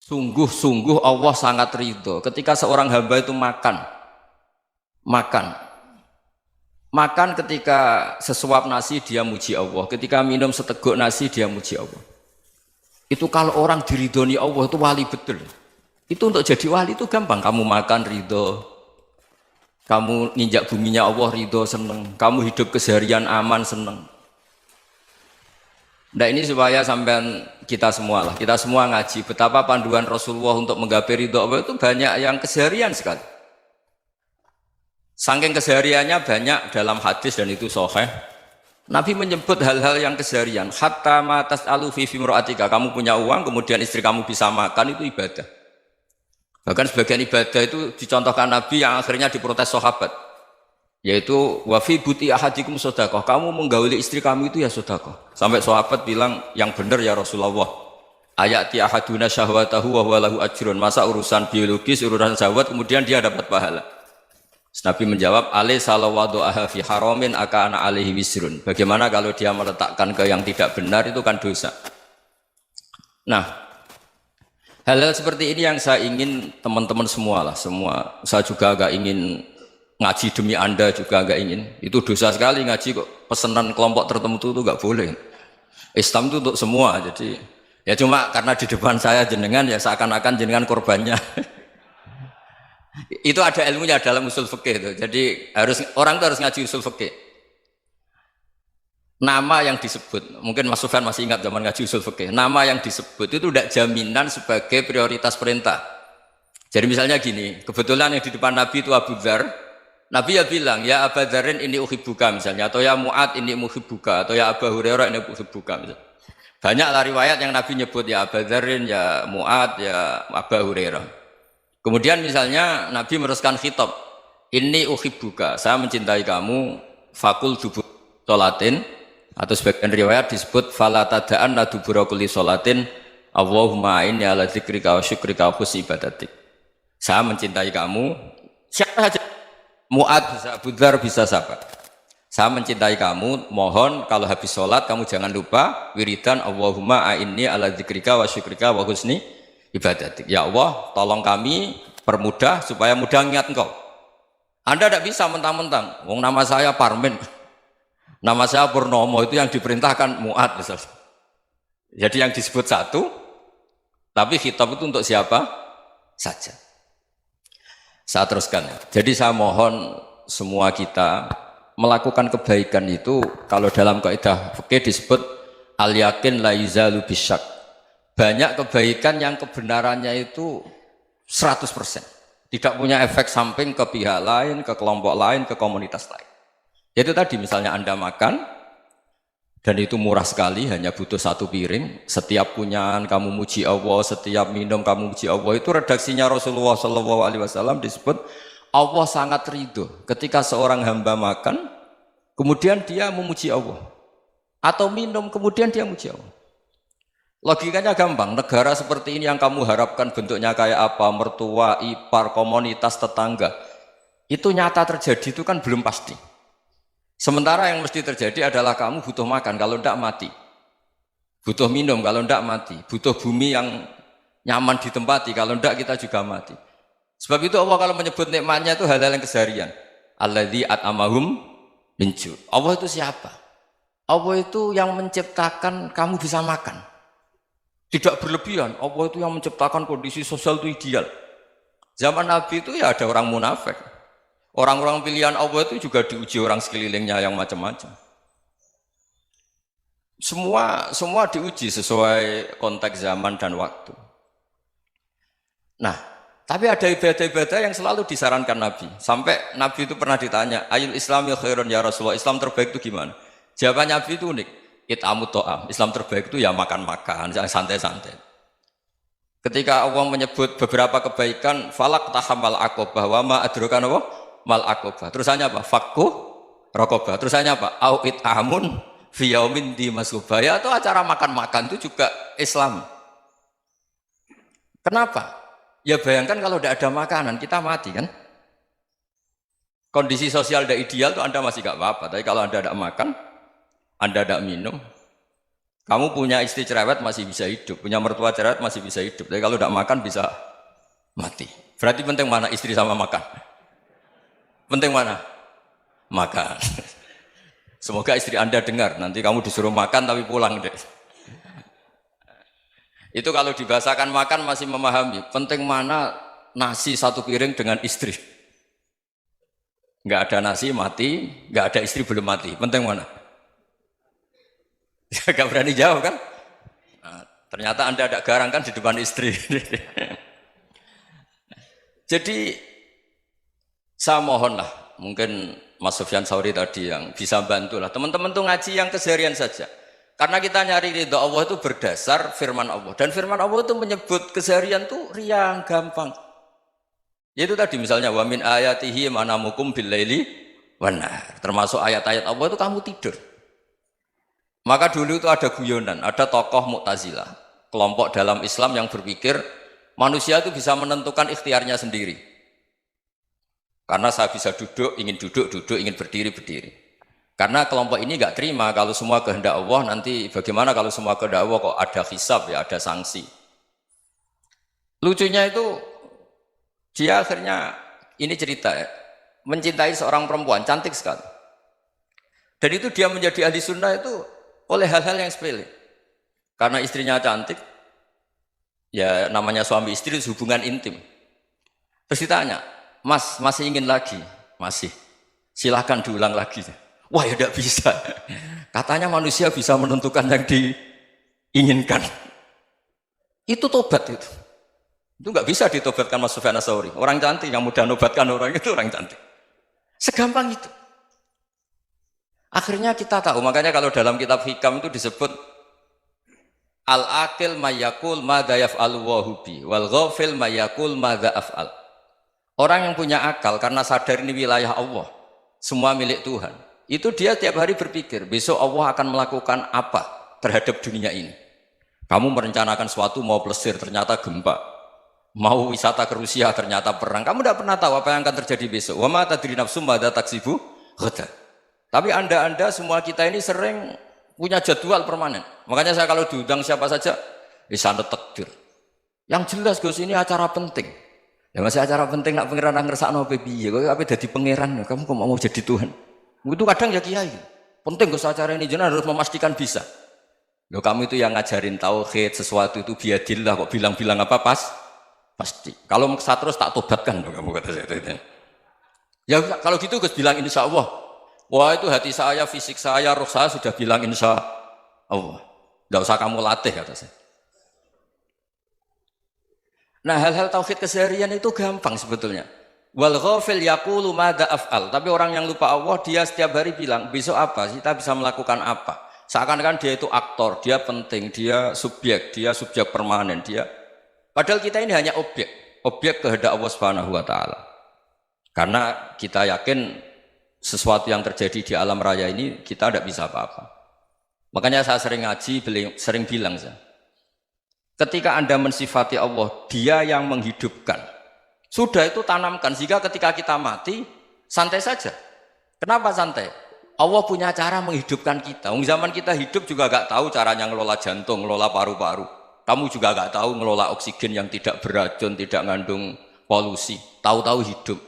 Sungguh-sungguh Allah sangat ridho ketika seorang hamba itu makan ketika sesuap nasi dia muji Allah, ketika minum seteguk nasi dia muji Allah. Itu kalau orang diridhoni Allah itu wali betul. Itu untuk jadi wali itu gampang, kamu makan ridho, kamu nginjak buminya Allah ridho seneng, kamu hidup keseharian aman seneng. Nah ini supaya sampean kita semua ngaji betapa panduan Rasulullah untuk menggapai ridho Allah itu banyak yang keseharian sekali. Saking kesehariannya banyak dalam hadis dan itu sahih. Nabi menyebut hal-hal yang keseharian. Hatta ma tas'alu fi fimra'atika, kamu punya uang kemudian istri kamu bisa makan itu ibadah. Bahkan sebagian ibadah itu dicontohkan Nabi yang akhirnya diprotes sahabat. Yaitu wafi buti ahadikum sodakoh, kamu menggauli istri kamu itu ya sodakoh. Sampai sahabat bilang yang benar ya Rasulullah, ayati ahaduna syahwatahu wa huwa lahu ajrun, masa urusan biologis, urusan syahwat kemudian dia dapat pahala. Nabi menjawab, alai salawadu'aha fi haramin akana alaihi wisrun, bagaimana kalau dia meletakkan ke yang tidak benar itu kan dosa. Nah hal-hal seperti ini yang saya ingin teman-teman semua saya juga agak ingin ngaji demi Anda juga agak ingin. Itu dosa sekali ngaji kok pesanan kelompok tertentu itu enggak boleh. Islam itu untuk semua. Jadi ya cuma karena di depan saya jenengan ya seakan-akan jenengan korbannya. Itu ada ilmunya dalam usul fikih itu. Jadi orang itu harus ngaji usul fikih. Nama yang disebut, mungkin Mas Sufyan masih ingat zaman ngaji usul fikih. Nama yang disebut itu tidak jaminan sebagai prioritas perintah. Jadi misalnya gini, kebetulan yang di depan Nabi itu Abu Dzar. Nabi ya bilang, ya Aba Dzarin ini uhibbuka misalnya, atau ya Mu'ad ini muhibbuka, atau ya Aba Hurairah ini uhibbuka misalnya. Banyaklah riwayat yang Nabi nyebut ya Aba Dzarin, ya Mu'ad, ya Aba Hurairah. Kemudian misalnya Nabi meneruskan khitab, ini uhibbuka, saya mencintai kamu, fakul dubur sholatin, atau sebagian riwayat disebut fala tada'anna dubura kulli sholatin, Allahumma inni ala dzikrika wa syukrika wa husni ibadatik. Saya mencintai kamu, siapa saja. Mu'ad bisa, Abu Dzar bisa siapa? Saya mencintai kamu, mohon kalau habis sholat kamu jangan lupa wiridan Allahumma a'inni ala dzikrika wa syukrika wa husni ibadatik. Ya Allah, tolong kami permudah supaya mudah ingat engkau. Anda tidak bisa mentang-mentang, wong nama saya Parmin, nama saya Purnomo, itu yang diperintahkan Mu'ad misalnya. Jadi yang disebut satu, tapi khitab itu untuk siapa saja. Saya teruskan ya. Jadi saya mohon semua kita melakukan kebaikan itu kalau dalam kaidah fikih disebut al yakin la yuzalu bisyak. Banyak kebaikan yang kebenarannya itu 100%. Tidak punya efek samping ke pihak lain, ke kelompok lain, ke komunitas lain. Itu tadi misalnya Anda makan dan itu murah sekali, hanya butuh satu piring. Setiap kunyahan kamu muji Allah, setiap minum kamu muji Allah. Itu redaksinya Rasulullah SAW disebut Allah sangat ridho ketika seorang hamba makan, kemudian dia memuji Allah, atau minum kemudian dia muji Allah. Logikanya gampang. Negara seperti ini yang kamu harapkan bentuknya kayak apa, mertua, ipar, komunitas, tetangga, itu nyata terjadi itu kan belum pasti. Sementara yang mesti terjadi adalah kamu butuh makan, kalau tidak mati. Butuh minum, kalau tidak mati. Butuh bumi yang nyaman ditempati, kalau tidak kita juga mati. Sebab itu Allah kalau menyebut nikmatnya itu hal-hal yang keseharian. Alladzi at'amahum min ju'. Allah itu siapa? Allah itu yang menciptakan kamu bisa makan. Tidak berlebihan. Allah itu yang menciptakan kondisi sosial itu ideal. Zaman Nabi itu ya ada orang munafik. Orang-orang pilihan Allah itu juga diuji orang sekelilingnya yang macam-macam. Semua diuji sesuai konteks zaman dan waktu. Nah, tapi ada ibadah-ibadah yang selalu disarankan Nabi. Sampai Nabi itu pernah ditanya, ayul islami khairun ya Rasulullah, Islam terbaik itu gimana? Jawaban Nabi itu unik. It'amut to'am. Islam terbaik itu ya makan-makan, santai-santai. Ketika Allah menyebut beberapa kebaikan, falak tahamal aqobah wa ma adrokan Allah mal aqobah. Terusannya apa? Fakku raqobah. Terusannya apa? Au it'amun fi yaumin di masubah. Ya, atau acara makan-makan itu juga Islam. Kenapa? Ya bayangkan kalau tidak ada makanan, kita mati kan? Kondisi sosial tidak ideal itu Anda masih gak apa-apa. Tapi kalau Anda tidak makan, Anda tidak minum, Kamu punya istri cerewet masih bisa hidup, punya mertua cerewet masih bisa hidup. Tapi kalau tidak makan bisa mati. Berarti penting mana istri sama makan? Penting mana? Makan. Semoga istri Anda dengar, nanti kamu disuruh makan tapi pulang deh. Itu kalau dibahasakan makan masih memahami. Penting mana nasi satu piring dengan istri. Nggak ada nasi mati, nggak ada istri belum mati. Penting mana? Gak berani jawab kan? Nah, ternyata Anda ada garang kan di depan istri. Jadi saya mohonlah, mungkin Mas Sufyan Sauri tadi yang bisa bantulah. Teman-teman tuh ngaji yang keseharian saja. Karena kita nyari ridha Allah itu berdasar firman Allah. Dan firman Allah itu menyebut keseharian tuh riang, gampang. Yaitu tadi misalnya wa min ayatihi manamukum billaili wan nahar. Termasuk ayat-ayat Allah itu kamu tidur. Maka dulu itu ada guyonan, ada tokoh Mu'tazilah, kelompok dalam Islam yang berpikir manusia itu bisa menentukan ikhtiarnya sendiri. Karena saya bisa duduk, ingin berdiri, berdiri. Karena kelompok ini nggak terima kalau semua kehendak Allah, nanti bagaimana kalau semua kehendak Allah kok ada hisab ya, ada sanksi. Lucunya itu dia akhirnya, ini cerita ya, mencintai seorang perempuan, cantik sekali. Dan itu dia menjadi ahli sunnah itu oleh hal-hal yang sepele. Karena istrinya cantik, ya namanya suami istri hubungan intim. Terus ditanya, Mas, masih ingin lagi? Masih. Silahkan diulang lagi. Wah ya tidak bisa. Katanya manusia bisa menentukan yang diinginkan. Itu tobat itu. Itu nggak bisa ditobatkan Mas Sufyan Ats-Tsauri. Orang cantik yang mudah nobatkan orang itu orang cantik. Segampang itu. Akhirnya kita tahu, makanya kalau dalam kitab Hikam itu disebut al-aqil mayyakul madza yaf'alu wa hubi wal ghafil mayyakul madza af'al. Orang yang punya akal karena sadar ini wilayah Allah, semua milik Tuhan. Itu dia tiap hari berpikir, besok Allah akan melakukan apa terhadap dunia ini. Kamu merencanakan sesuatu mau plesir, ternyata gempa. Mau wisata ke Rusia, ternyata perang. Kamu tidak pernah tahu apa yang akan terjadi besok. Wa ma tadri nafsum madza taksibu ghadan. Tapi anda semua kita ini sering punya jadwal permanen. Makanya saya kalau diundang siapa saja, sanad takdir. Yang jelas Gus ini acara penting. Ya masih acara penting nak pangeran ngersakno piye? Kok ape dadi pangeran? Kamu kok mau jadi Tuhan? Itu kadang ya kiai. Penting Gus acara ini jenengan harus memastikan bisa. Loh kamu itu yang ngajarin tauhid, sesuatu itu biadillah kok bilang-bilang apa pasti. Kalau maksa terus tak tobatkan loh kamu kata saya. Ya kalau gitu Gus bilang insya Allah. Wah itu hati saya, fisik saya, roh saya sudah bilang insya Allah. Tidak usah kamu latih kata saya. Nah hal-hal tauhid keseharian itu gampang sebetulnya. Wal ghafil yaqulu madza af'al. Tapi orang yang lupa Allah dia setiap hari bilang besok apa? Kita bisa melakukan apa? Seakan-akan dia itu aktor, dia penting, dia subjek permanen, dia. Padahal kita ini hanya objek kehendak Allah Subhanahu wa taala. Karena kita yakin sesuatu yang terjadi di alam raya ini kita tidak bisa apa-apa. Makanya saya sering ngaji, sering bilang saya. Ketika Anda mensifati Allah, Dia yang menghidupkan. Sudah itu tanamkan sehingga ketika kita mati santai saja. Kenapa santai? Allah punya cara menghidupkan kita. Zaman kita hidup juga gak tahu caranya ngelola jantung, ngelola paru-paru. Kamu juga gak tahu ngelola oksigen yang tidak beracun, tidak mengandung polusi. Tahu-tahu hidup.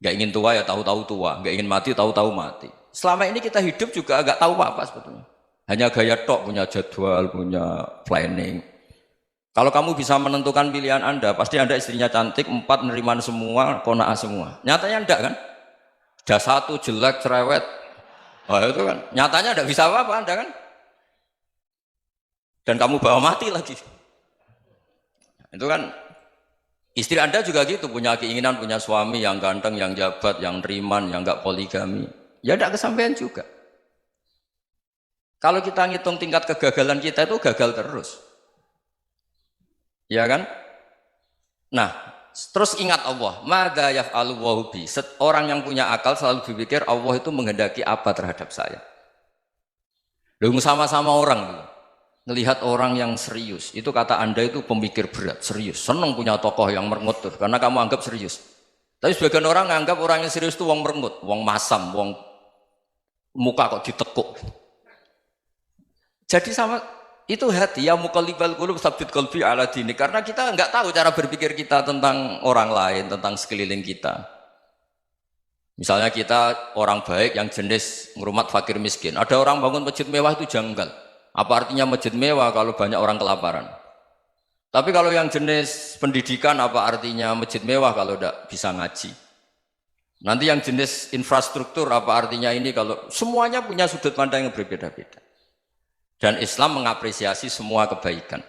Gak ingin tua ya tahu-tahu tua. Gak ingin mati tahu-tahu mati. Selama ini kita hidup juga gak tahu apa-apa sebetulnya. Hanya gaya tok, punya jadwal, punya planning. Kalau kamu bisa menentukan pilihan Anda, pasti Anda istrinya cantik, 4 neriman semua, kona'ah semua. Nyatanya enggak kan? Ada 1 jelek, cerewet. Wah itu kan, nyatanya enggak bisa apa-apa Anda kan? Dan kamu bawa mati lagi. Itu kan, istri Anda juga gitu, punya keinginan, punya suami yang ganteng, yang jabat, yang neriman, yang enggak poligami. Ya enggak kesampaian juga. Kalau kita ngitung tingkat kegagalan kita itu gagal terus. Ya kan? Nah, terus ingat Allah, madza yaf'alu wa bi. Orang yang punya akal selalu berpikir Allah itu menghendaki apa terhadap saya. Lalu sama-sama orang melihat orang yang serius. Itu kata Anda itu pemikir berat, serius. Senang punya tokoh yang merengut tuh, karena kamu anggap serius. Tapi sebagian orang anggap orang yang serius itu wong merengut, wong masam, wong muka kok ditekuk. Jadi sama Itu hati ya muqallibal qulub tsabbit qalbi ala dini, karena kita nggak tahu cara berpikir kita tentang orang lain, tentang sekeliling kita. Misalnya kita orang baik yang jenis ngurmat fakir miskin. Ada orang bangun masjid mewah itu janggal. Apa artinya masjid mewah kalau banyak orang kelaparan? Tapi kalau yang jenis pendidikan, apa artinya masjid mewah kalau tidak bisa ngaji? Nanti yang jenis infrastruktur, apa artinya ini kalau semuanya punya sudut pandang yang berbeda-beda. Dan Islam mengapresiasi semua kebaikan.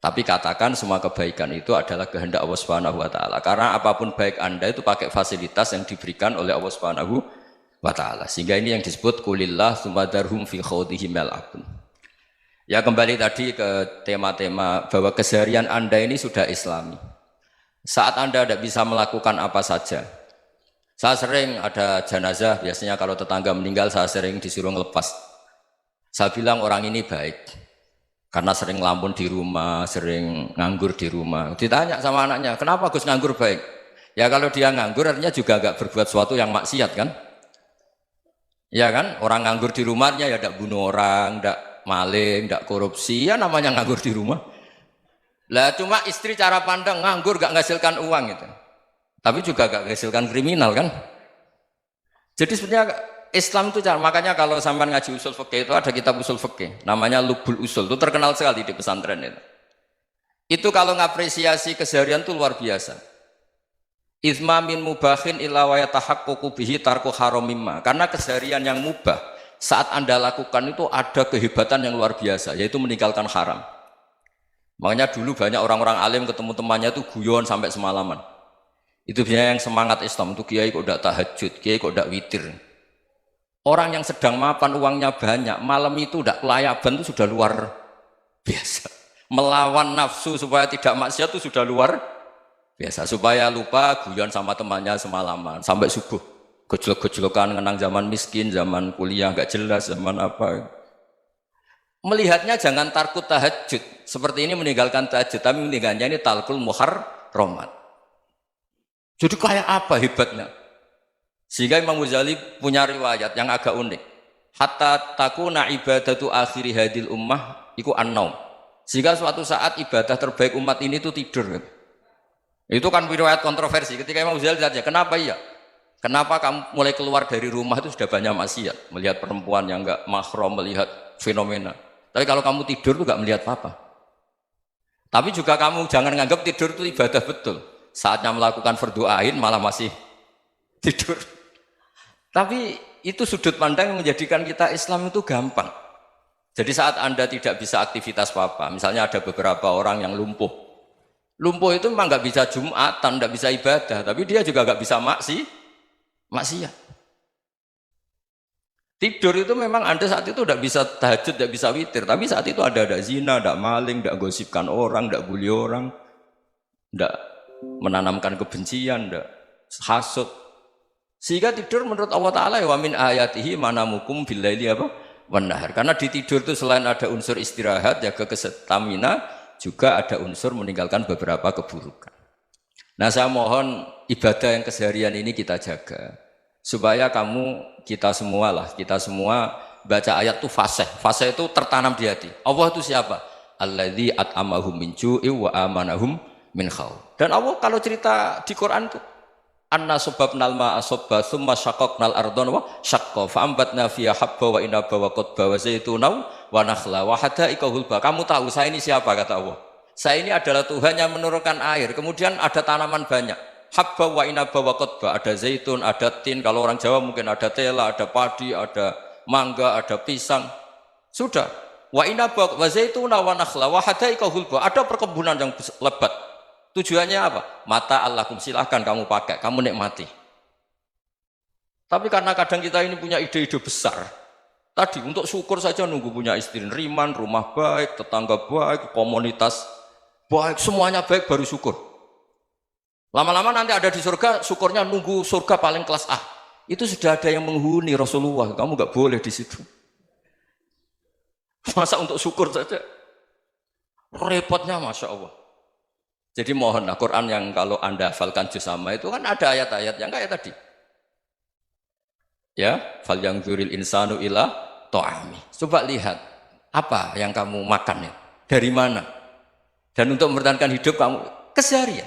Tapi katakan semua kebaikan itu adalah kehendak Allah Subhanahu wa taala. Karena apapun baik Anda itu pakai fasilitas yang diberikan oleh Allah Subhanahu wa taala. Sehingga ini yang disebut kulillah sumadarhum fi khawdihim yal'abun. Ya kembali tadi ke tema-tema bahwa keseharian Anda ini sudah Islami. Saat Anda tidak bisa melakukan apa saja. Saya sering ada jenazah, biasanya kalau tetangga meninggal saya sering disuruh ngelepas. Saya bilang orang ini baik. Karena sering ngelamun di rumah, sering nganggur di rumah. Ditanya sama anaknya, kenapa Gus nganggur baik? Ya kalau dia nganggur artinya juga agak berbuat sesuatu yang maksiat kan? Ya kan? Orang nganggur di rumahnya ya tidak bunuh orang, tidak maling, tidak korupsi, ya namanya nganggur di rumah. Lah cuma istri cara pandang nganggur gak menghasilkan uang itu. Tapi juga gak menghasilkan kriminal kan? Jadi sebenarnya Islam itu cara, makanya kalau sampai ngaji usul fikih itu ada kitab usul fikih, namanya Lubul Usul, itu terkenal sekali di pesantren itu. Itu kalau ngapresiasi keseharian itu luar biasa. Izma min mubahin illa wa yatahaqqaqu bihi tarku haramimma. Karena keseharian yang mubah saat Anda lakukan itu ada kehebatan yang luar biasa, yaitu meninggalkan haram. Makanya dulu banyak orang-orang alim ketemu temannya itu guyon sampai semalaman. Itu biasanya yang semangat Islam itu kiai kok tidak tahajud, kiai kok tidak witir. Orang yang sedang mapan uangnya banyak, malam itu tidak kelayaban itu sudah luar biasa. Melawan nafsu supaya tidak maksiat itu sudah luar biasa. Supaya lupa guyon sama temannya semalaman sampai subuh. Gejlok-gejlokan ngenang zaman miskin, zaman kuliah nggak jelas, zaman apa. Melihatnya jangan takut tahajud. Seperti ini meninggalkan tahajud, tapi meninggalkannya ini talkul muharramat. Jadi kayak apa hebatnya? Sehingga Imam Ghazali punya riwayat yang agak unik. Hatta takuna ibadatu akhiri hadil ummah iku an-naum. Sehingga suatu saat ibadah terbaik umat ini itu tidur. Itu kan riwayat kontroversi. Ketika Imam Ghazali tanya, kenapa iya? Kenapa kamu mulai keluar dari rumah itu sudah banyak maksiat? Melihat perempuan yang enggak mahram, melihat fenomena. Tapi kalau kamu tidur itu enggak melihat apa-apa. Tapi juga kamu jangan nganggap tidur itu ibadah betul. Saatnya melakukan fardhu ain malah masih tidur. Tapi itu sudut pandang yang menjadikan kita Islam itu gampang. Jadi saat Anda tidak bisa aktivitas apa-apa, misalnya ada beberapa orang yang lumpuh. Lumpuh itu memang nggak bisa Jumatan, nggak bisa ibadah, tapi dia juga nggak bisa maksiat. Tidur itu memang Anda saat itu tidak bisa tahajud, tidak bisa witir, tapi saat itu ada zina, ada maling, tidak gosipkan orang, tidak bully orang, tidak menanamkan kebencian, tidak hasud. Sehingga tidur menurut Allah Ta'ala ya wa min ayatihi manamukum billaili apa? Wanahar. Karena di tidur itu selain ada unsur istirahat, jaga kestamina, juga ada unsur meninggalkan beberapa keburukan. Nah saya mohon ibadah yang keseharian ini kita jaga. Supaya kita semua baca ayat itu fasih. Fasih itu tertanam di hati. Allah itu siapa? Alladzi at'amahum min ju'i wa amanahum min khauf. Dan Allah kalau cerita di Quran itu anna subabnal ma'a subba thumma syaqaqnal ardhan wa syaqqa fa'ambatna fiha habba wa inaba wa qadba wa zaituna wa nakhla wa hadaika hulba. Kamu tahu saya ini siapa, kata Allah. Saya ini adalah Tuhan yang menurunkan air, kemudian ada tanaman banyak. Habba wa inaba wa qadba, ada zaitun, ada tin, kalau orang Jawa mungkin ada tela, ada padi, ada mangga, ada pisang. Sudah. Wa inaba wa zaituna wa nakhla wa hadaika hulba. Ada perkebunan yang lebat. Tujuannya apa? Mata Allahkum, silahkan kamu pakai, kamu nikmati. Tapi karena kadang kita ini punya ide-ide besar. Tadi untuk syukur saja nunggu punya istri riman, rumah baik, tetangga baik, komunitas baik, semuanya baik baru syukur. Lama-lama nanti ada di surga, syukurnya nunggu surga paling kelas A. Itu sudah ada yang menghuni Rasulullah, kamu nggak boleh di situ. Masa untuk syukur saja? Repotnya Masya Allah. Jadi mohonlah Quran yang kalau Anda hafalkan juz sama itu kan ada ayat-ayat yang kayak tadi. Ya, fal yang dzuril insanu ila ta'ami. Coba lihat. Apa yang kamu makan ya? Dari mana? Dan untuk mempertahankan hidup kamu keseharian.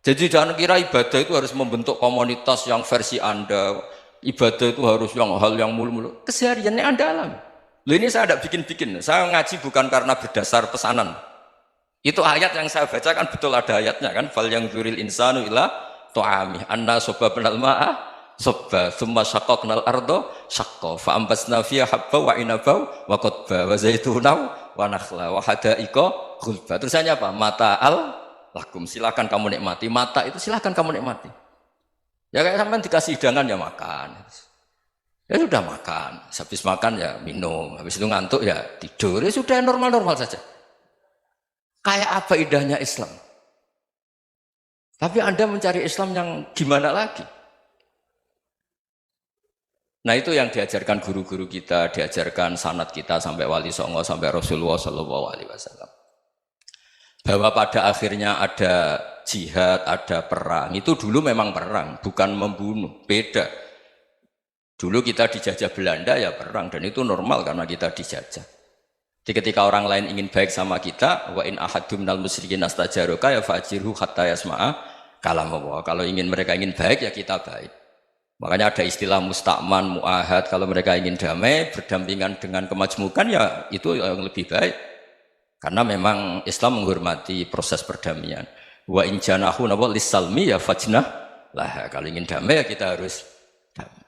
Jadi jangan kira ibadah itu harus membentuk komunitas yang versi Anda. Ibadah itu harus yang hal yang mulu-mulu. Kesehariannya Anda alami. Loh ini saya tidak bikin-bikin. Saya ngaji bukan karena berdasar pesanan. Itu ayat yang saya baca kan betul ada ayatnya kan. Fal yang dzuril insanu ila tu'ami anna sobabnal ma'a sobba thumma syaqqaqnal ardo syaqqa fa ambasna fiha habba wa inaba wa qadba wa zaituna wa nakhla wa hadaiqa ghulba. Terusannya apa? Mata'al lakum, silakan kamu nikmati. Mata itu silakan kamu nikmati. Ya kayak sampean dikasih hidangan ya makan. Ya sudah makan, habis makan ya minum, habis itu ngantuk ya tidur. Ya sudah normal-normal saja. Kayak apa indahnya Islam? Tapi Anda mencari Islam yang gimana lagi? Nah itu yang diajarkan guru-guru kita, diajarkan sanad kita sampai Wali Songo, sampai Rasulullah SAW. Bahwa pada akhirnya ada jihad, ada perang. Itu dulu memang perang, bukan membunuh, beda. Dulu kita dijajah Belanda ya perang, dan itu normal karena kita dijajah. Jadi ketika orang lain ingin baik sama kita, wa in ahadum minal musyrikin astajaroka ya fajirhu hatta yasma'a kalam Allah. Kalau mereka ingin baik ya kita baik. Makanya ada istilah mustakman, mu'ahad. Kalau mereka ingin damai, berdampingan dengan kemajmukan ya itu yang lebih baik. Karena memang Islam menghormati proses perdamaian. Wa in janahu lis-salmi ya fajnah lah. Kalau ingin damai ya kita harus damai.